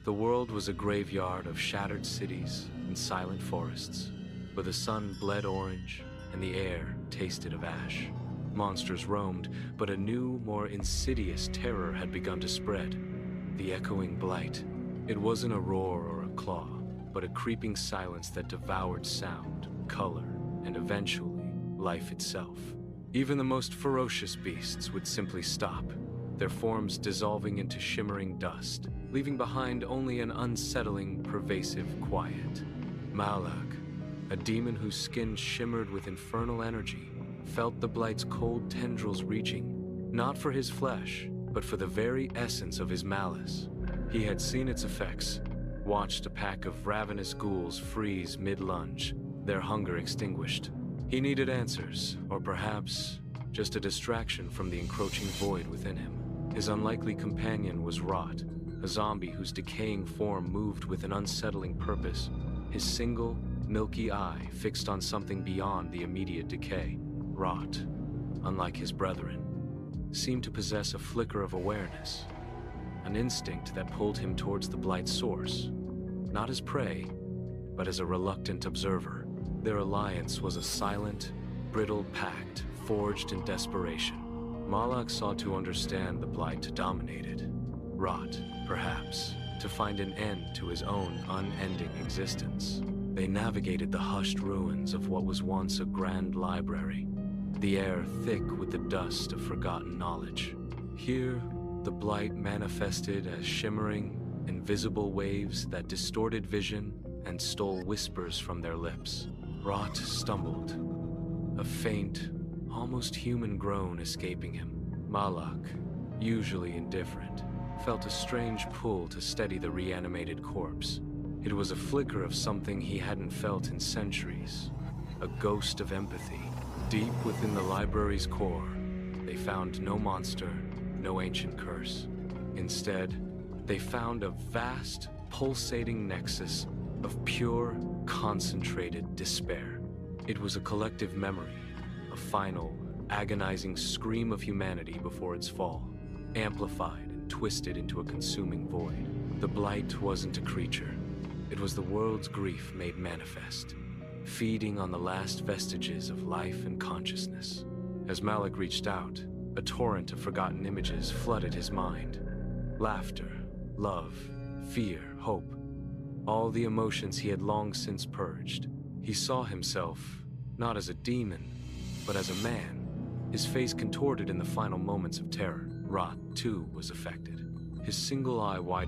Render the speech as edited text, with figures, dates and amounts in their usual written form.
The world was a graveyard of shattered cities and silent forests, where the sun bled orange and the air tasted of ash. Monsters roamed, but a new, more insidious terror had begun to spread. The Echoing Blight. It wasn't a roar or a claw, but a creeping silence that devoured sound, color, and eventually, life itself. Even the most ferocious beasts would simply stop, their forms dissolving into shimmering dust, leaving behind only an unsettling, pervasive quiet. Malak, a demon whose skin shimmered with infernal energy, felt the Blight's cold tendrils reaching, not for his flesh, but for the very essence of his malice. He had seen its effects, watched a pack of ravenous ghouls freeze mid-lunge, their hunger extinguished. He needed answers, or perhaps just a distraction from the encroaching void within him. His unlikely companion was Rot, a zombie whose decaying form moved with an unsettling purpose, his single, milky eye fixed on something beyond the immediate decay. Rot, unlike his brethren, seemed to possess a flicker of awareness, an instinct that pulled him towards the Blight's source, not as prey, but as a reluctant observer. Their alliance was a silent, brittle pact forged in desperation. Malak sought to understand the Blight to dominate it. Rot, perhaps, to find an end to his own unending existence. They navigated the hushed ruins of what was once a grand library, the air thick with the dust of forgotten knowledge. Here, the Blight manifested as shimmering, invisible waves that distorted vision and stole whispers from their lips. Rot stumbled, a faint, almost human groan escaping him. Malak, usually indifferent, felt a strange pull to steady the reanimated corpse. It was a flicker of something he hadn't felt in centuries, a ghost of empathy. Deep within the library's core, they found no monster, no ancient curse. Instead, they found a vast, pulsating nexus of pure, concentrated despair. It was a collective memory, a final, agonizing scream of humanity before its fall, amplified and twisted into a consuming void. The Blight wasn't a creature. It was the world's grief made manifest, feeding on the last vestiges of life and consciousness. As Malak reached out, a torrent of forgotten images flooded his mind. Laughter, love, fear, hope. All the emotions he had long since purged. He saw himself, not as a demon, but as a man, his face contorted in the final moments of terror. Rot, too, was affected, his single eye wide